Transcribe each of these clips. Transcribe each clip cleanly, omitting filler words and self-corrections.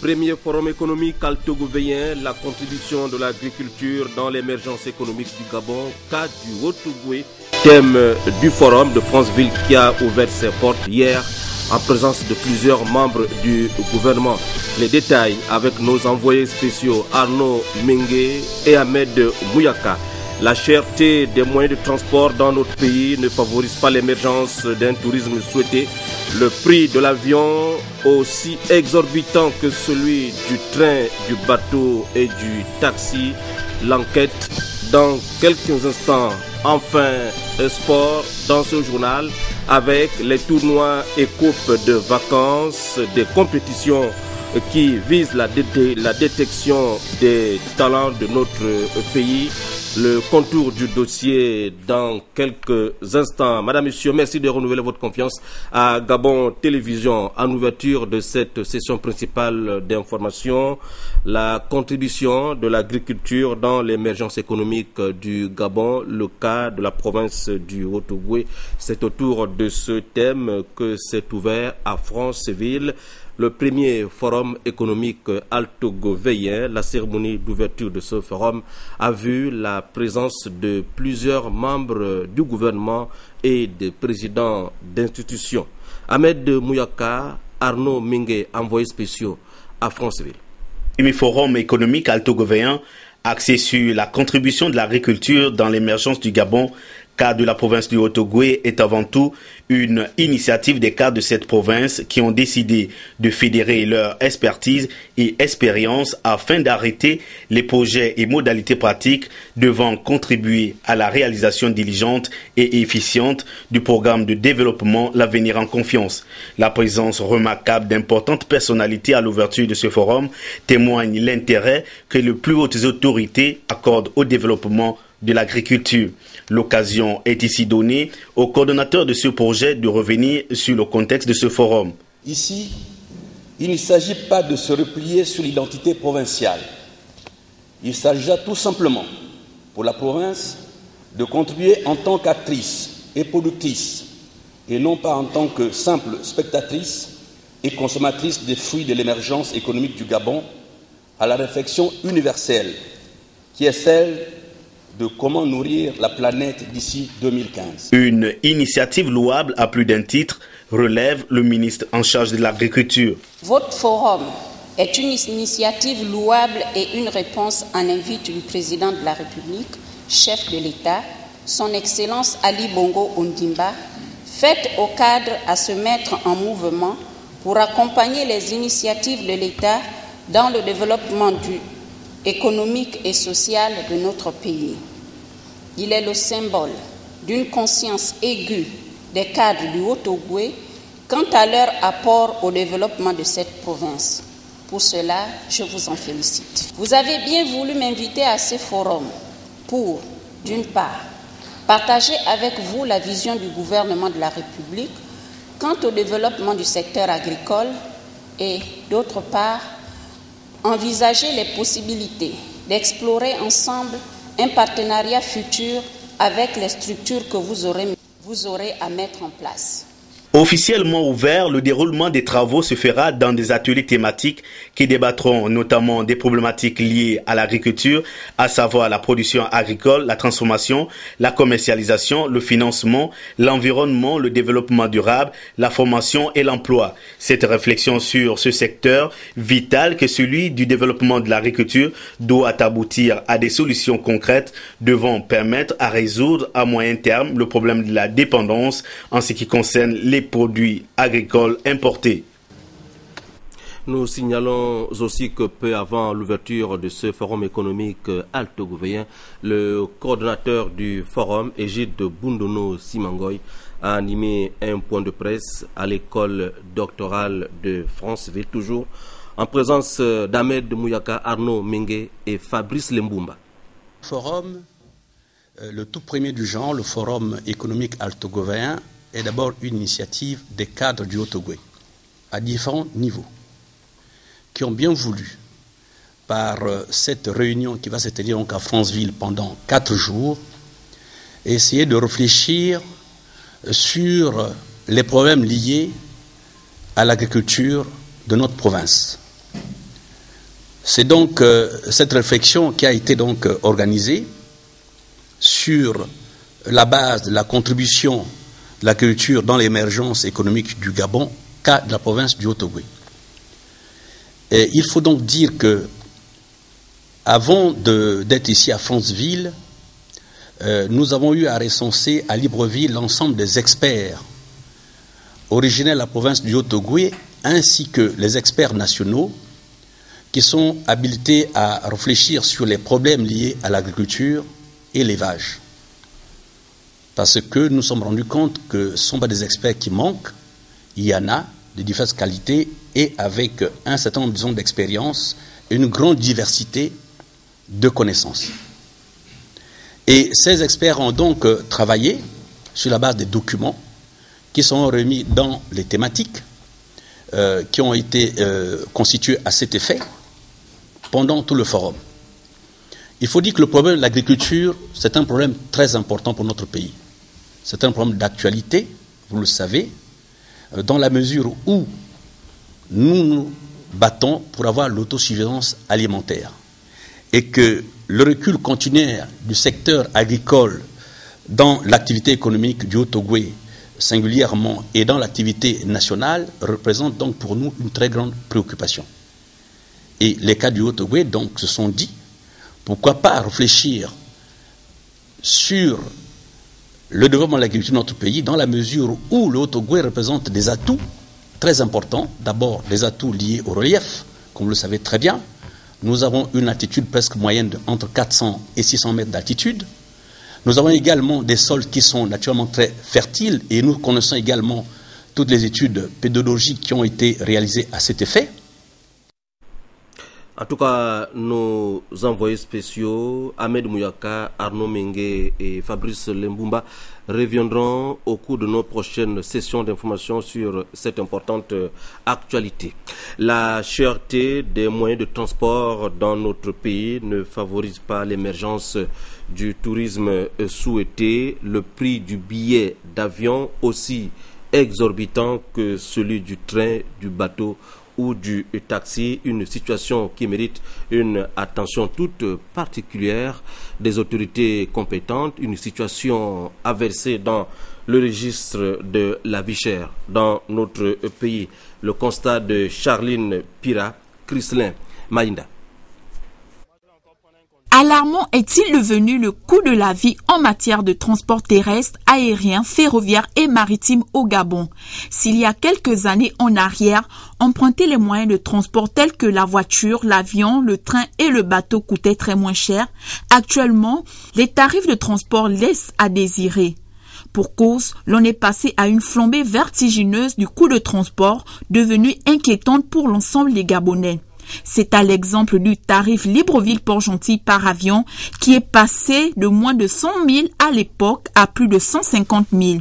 Premier forum économique altogovéen, la contribution de l'agriculture dans l'émergence économique du Gabon, cas du Haut-Ogooué, thème du forum de Franceville qui a ouvert ses portes hier en présence de plusieurs membres du gouvernement. Les détails avec nos envoyés spéciaux Arnaud Mengue et Ahmed Mouyaka. La cherté des moyens de transport dans notre pays ne favorise pas l'émergence d'un tourisme souhaité. Le prix de l'avion, aussi exorbitant que celui du train, du bateau et du taxi. L'enquête dans quelques instants. Enfin, sport dans ce journal avec les tournois et coupes de vacances, des compétitions qui visent la détection des talents de notre pays. Le contour du dossier dans quelques instants. Madame, Monsieur, merci de renouveler votre confiance à Gabon Télévision en ouverture de cette session principale d'information. La contribution de l'agriculture dans l'émergence économique du Gabon, le cas de la province du Haut-Ogooué. C'est autour de ce thème que s'est ouvert à Franceville le premier forum économique altogovéen. La cérémonie d'ouverture de ce forum a vu la présence de plusieurs membres du gouvernement et des présidents d'institutions. Ahmed Mouyaka, Arnaud Mengue, envoyés spéciaux à Franceville. Le premier forum économique altogovéen axé sur la contribution de l'agriculture dans l'émergence du Gabon, cas de la province du Haut-Ogooué, est avant tout une initiative des cadres de cette province qui ont décidé de fédérer leur expertise et expérience afin d'arrêter les projets et modalités pratiques devant contribuer à la réalisation diligente et efficiente du programme de développement L'avenir en confiance. La présence remarquable d'importantes personnalités à l'ouverture de ce forum témoigne l'intérêt que les plus hautes autorités accordent au développement de l'agriculture. L'occasion est ici donnée au coordonnateur de ce projet de revenir sur le contexte de ce forum. Ici, il ne s'agit pas de se replier sur l'identité provinciale. Il s'agira tout simplement, pour la province, de contribuer en tant qu'actrice et productrice, et non pas en tant que simple spectatrice et consommatrice des fruits de l'émergence économique du Gabon, à la réflexion universelle, qui est celle de comment nourrir la planète d'ici 2015. Une initiative louable à plus d'un titre, relève le ministre en charge de l'agriculture. Votre forum est une initiative louable et une réponse à l'invite du président de la République, chef de l'État, son Excellence Ali Bongo Ondimba, faite au cadre à se mettre en mouvement pour accompagner les initiatives de l'État dans le développement économique et social de notre pays. Il est le symbole d'une conscience aiguë des cadres du Haut-Ogooué quant à leur apport au développement de cette province. Pour cela, je vous en félicite. Vous avez bien voulu m'inviter à ce forum pour, d'une part, partager avec vous la vision du gouvernement de la République quant au développement du secteur agricole et, d'autre part, envisager les possibilités d'explorer ensemble un partenariat futur avec les structures que vous aurez à mettre en place. Officiellement ouvert, le déroulement des travaux se fera dans des ateliers thématiques qui débattront notamment des problématiques liées à l'agriculture, à savoir la production agricole, la transformation, la commercialisation, le financement, l'environnement, le développement durable, la formation et l'emploi. Cette réflexion sur ce secteur vital que celui du développement de l'agriculture doit aboutir à des solutions concrètes devant permettre à résoudre à moyen terme le problème de la dépendance en ce qui concerne les produits agricoles importés. Nous signalons aussi que peu avant l'ouverture de ce forum économique altogovéen, le coordonnateur du forum, Égide Boundono Simangoy, a animé un point de presse à l'école doctorale de Franceville, toujours en présence d'Ahmed Mouyaka, Arnaud Mengue et Fabrice Lembumba. Forum, le tout premier du genre, le forum économique altogovéen, est d'abord une initiative des cadres du Haut-Ogooué, à différents niveaux, qui ont bien voulu, par cette réunion qui va se tenir donc à Franceville pendant 4 jours, essayer de réfléchir sur les problèmes liés à l'agriculture de notre province. C'est donc cette réflexion qui a été donc organisée sur la base de la contribution de la culture dans l'émergence économique du Gabon qu'à de la province du Haut-Ogooué. Et il faut donc dire que, avant d'être ici à Franceville, nous avons eu à recenser à Libreville l'ensemble des experts originaires de la province du Haut-Ogooué, ainsi que les experts nationaux qui sont habilités à réfléchir sur les problèmes liés à l'agriculture et l'élevage. Parce que nous nous sommes rendus compte que ce ne sont pas des experts qui manquent, il y en a de diverses qualités et avec un certain nombre, disons, d'expérience et une grande diversité de connaissances. Et ces experts ont donc travaillé sur la base des documents qui sont remis dans les thématiques qui ont été constitués à cet effet pendant tout le forum. Il faut dire que le problème de l'agriculture, c'est un problème très important pour notre pays. C'est un problème d'actualité, vous le savez, dans la mesure où nous nous battons pour avoir l'autosuffisance alimentaire et que le recul continuel du secteur agricole dans l'activité économique du Haut-Ogooué singulièrement et dans l'activité nationale représente donc pour nous une très grande préoccupation. Et les cas du Haut-Ogooué donc se sont dit, pourquoi pas réfléchir sur le développement de l'agriculture de notre pays dans la mesure où le Haut-Ogooué représente des atouts très importants. D'abord, des atouts liés au relief, comme vous le savez très bien. Nous avons une altitude presque moyenne entre 400 et 600 mètres d'altitude. Nous avons également des sols qui sont naturellement très fertiles et nous connaissons également toutes les études pédologiques qui ont été réalisées à cet effet. En tout cas, nos envoyés spéciaux, Ahmed Mouyaka, Arnaud Mengue et Fabrice Lembumba, reviendront au cours de nos prochaines sessions d'information sur cette importante actualité. La cherté des moyens de transport dans notre pays ne favorise pas l'émergence du tourisme souhaité. Le prix du billet d'avion aussi exorbitant que celui du train, du bateau ou du taxi, une situation qui mérite une attention toute particulière des autorités compétentes, une situation à verser dans le registre de la vie chère dans notre pays. Le constat de Charline Pira, Chrislin Maïnda. Alarmant est-il devenu le coût de la vie en matière de transport terrestre, aérien, ferroviaire et maritime au Gabon. S'il y a quelques années en arrière, emprunter les moyens de transport tels que la voiture, l'avion, le train et le bateau coûtaient très moins cher, actuellement, les tarifs de transport laissent à désirer. Pour cause, l'on est passé à une flambée vertigineuse du coût de transport, devenue inquiétante pour l'ensemble des Gabonais. C'est à l'exemple du tarif Libreville-Port-Gentil par avion qui est passé de moins de 100 000 à l'époque à plus de 150 000.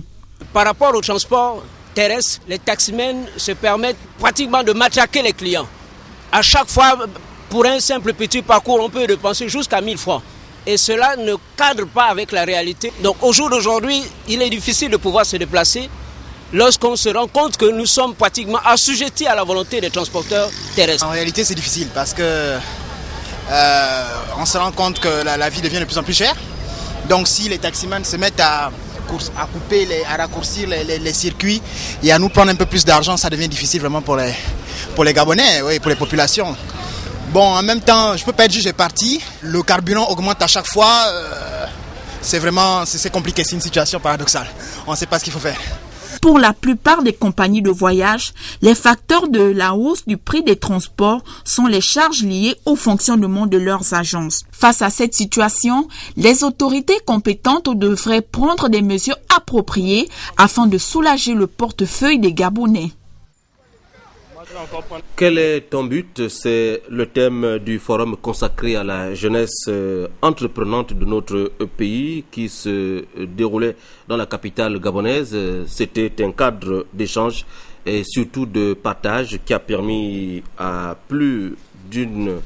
Par rapport au transport terrestre, les taximens se permettent pratiquement de matraquer les clients. À chaque fois, pour un simple petit parcours, on peut dépenser jusqu'à 1000 francs. Et cela ne cadre pas avec la réalité. Donc au jour d'aujourd'hui, il est difficile de pouvoir se déplacer lorsqu'on se rend compte que nous sommes pratiquement assujettis à la volonté des transporteurs terrestres. En réalité, c'est difficile parce que on se rend compte que la vie devient de plus en plus chère. Donc si les taximans se mettent à raccourcir les circuits et à nous prendre un peu plus d'argent, ça devient difficile vraiment pour les Gabonais, oui, pour les populations. Bon, en même temps, je ne peux pas être juge et parti. Le carburant augmente à chaque fois. C'est compliqué, c'est une situation paradoxale. On ne sait pas ce qu'il faut faire. Pour la plupart des compagnies de voyage, les facteurs de la hausse du prix des transports sont les charges liées au fonctionnement de leurs agences. Face à cette situation, les autorités compétentes devraient prendre des mesures appropriées afin de soulager le portefeuille des Gabonais. Quel est ton but? C'est le thème du forum consacré à la jeunesse entreprenante de notre pays qui se déroulait dans la capitale gabonaise. C'était un cadre d'échange et surtout de partage qui a permis à plus d'une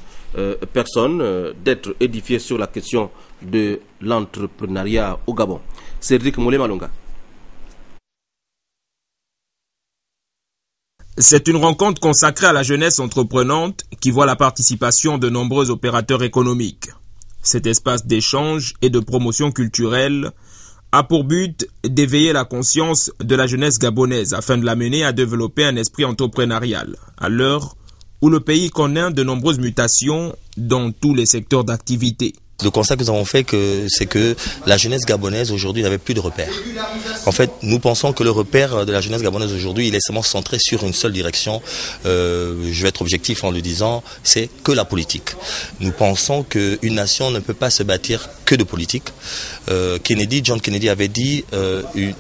personne d'être édifiée sur la question de l'entrepreneuriat au Gabon. Cédric Moulé Malonga. C'est une rencontre consacrée à la jeunesse entreprenante qui voit la participation de nombreux opérateurs économiques. Cet espace d'échange et de promotion culturelle a pour but d'éveiller la conscience de la jeunesse gabonaise afin de l'amener à développer un esprit entrepreneurial à l'heure où le pays connaît de nombreuses mutations dans tous les secteurs d'activité. Le constat que nous avons fait, c'est que la jeunesse gabonaise aujourd'hui n'avait plus de repères. En fait, nous pensons que le repère de la jeunesse gabonaise aujourd'hui, il est seulement centré sur une seule direction. Je vais être objectif en le disant, c'est que la politique. Nous pensons qu'une nation ne peut pas se bâtir que de politique. John Kennedy avait dit,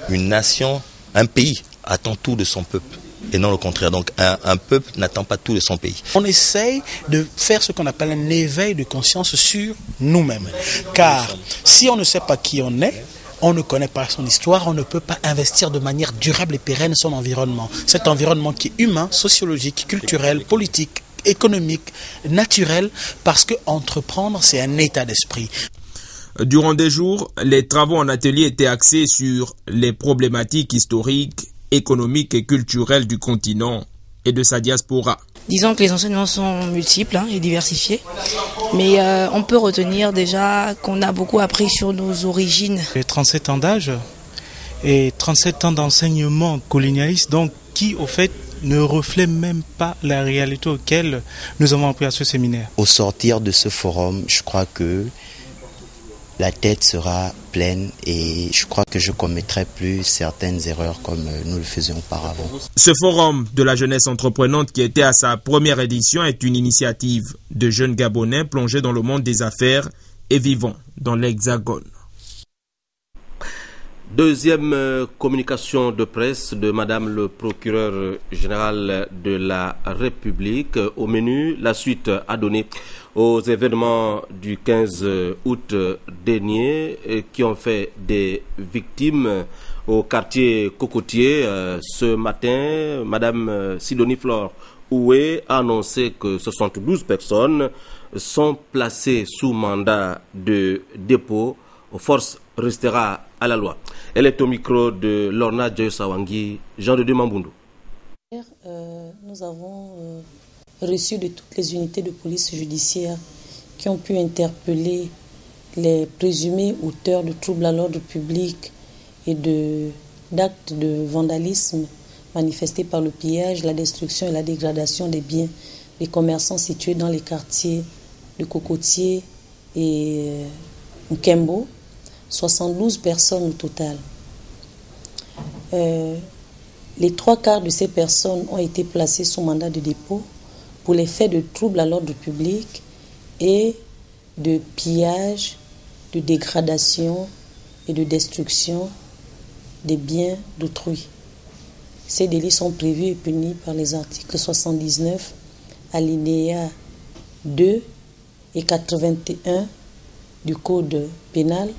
une nation, un pays attend tout de son peuple. Et non le contraire. Donc un peuple n'attend pas tout de son pays. On essaye de faire ce qu'on appelle un éveil de conscience sur nous-mêmes. Car si on ne sait pas qui on est, on ne connaît pas son histoire, on ne peut pas investir de manière durable et pérenne son environnement. Cet environnement qui est humain, sociologique, culturel, politique, économique, naturel, parce que entreprendre, c'est un état d'esprit. Durant des jours, les travaux en atelier étaient axés sur les problématiques historiques, économique et culturelle du continent et de sa diaspora. Disons que les enseignements sont multiples et diversifiés, mais on peut retenir déjà qu'on a beaucoup appris sur nos origines. J'ai 37 ans d'âge et 37 ans d'enseignement colonialiste, donc qui au fait ne reflète même pas la réalité auquel nous avons appris à ce séminaire. Au sortir de ce forum, je crois que la tête sera pleine et je crois que je ne commettrai plus certaines erreurs comme nous le faisions auparavant. Ce forum de la jeunesse entreprenante qui était à sa première édition est une initiative de jeunes Gabonais plongés dans le monde des affaires et vivant dans l'Hexagone. Deuxième communication de presse de Madame le procureur général de la République. Au menu, la suite à donner aux événements du 15 août dernier qui ont fait des victimes au quartier Cocotier. Ce matin, Madame Sidonie Flore Oué a annoncé que 72 personnes sont placées sous mandat de dépôt. Force restera à la loi. Elle est au micro de Lorna Djoyosawangi, Jean de Mambundu. Nous avons reçu de toutes les unités de police judiciaire qui ont pu interpeller les présumés auteurs de troubles à l'ordre public et d'actes de vandalisme manifestés par le pillage, la destruction et la dégradation des biens des commerçants situés dans les quartiers de Cocotier et Nkembo. 72 personnes au total. Les 3/4 de ces personnes ont été placées sous mandat de dépôt pour les faits de troubles à l'ordre public et de pillage, de dégradation et de destruction des biens d'autrui. Ces délits sont prévus et punis par les articles 79, alinéa 2 et 81 du Code pénal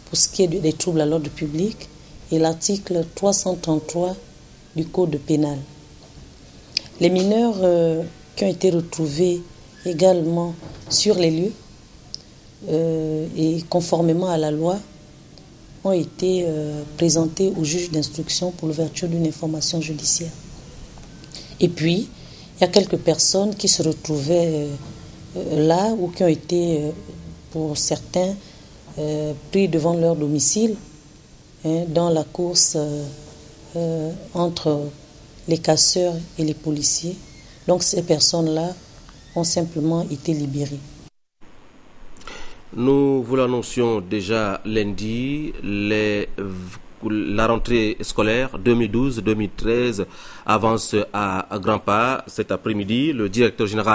pour ce qui est des troubles à l'ordre public et l'article 333 du Code pénal. Les mineurs qui ont été retrouvés également sur les lieux et conformément à la loi ont été présentés au juge d'instruction pour l'ouverture d'une information judiciaire. Et puis, il y a quelques personnes qui se retrouvaient là ou qui ont été, pour certains, pris devant leur domicile dans la course entre les casseurs et les policiers. Donc ces personnes-là ont simplement été libérées. Nous vous l'annoncions déjà lundi, la rentrée scolaire 2012-2013 avance à grands pas. Cet après-midi, le directeur général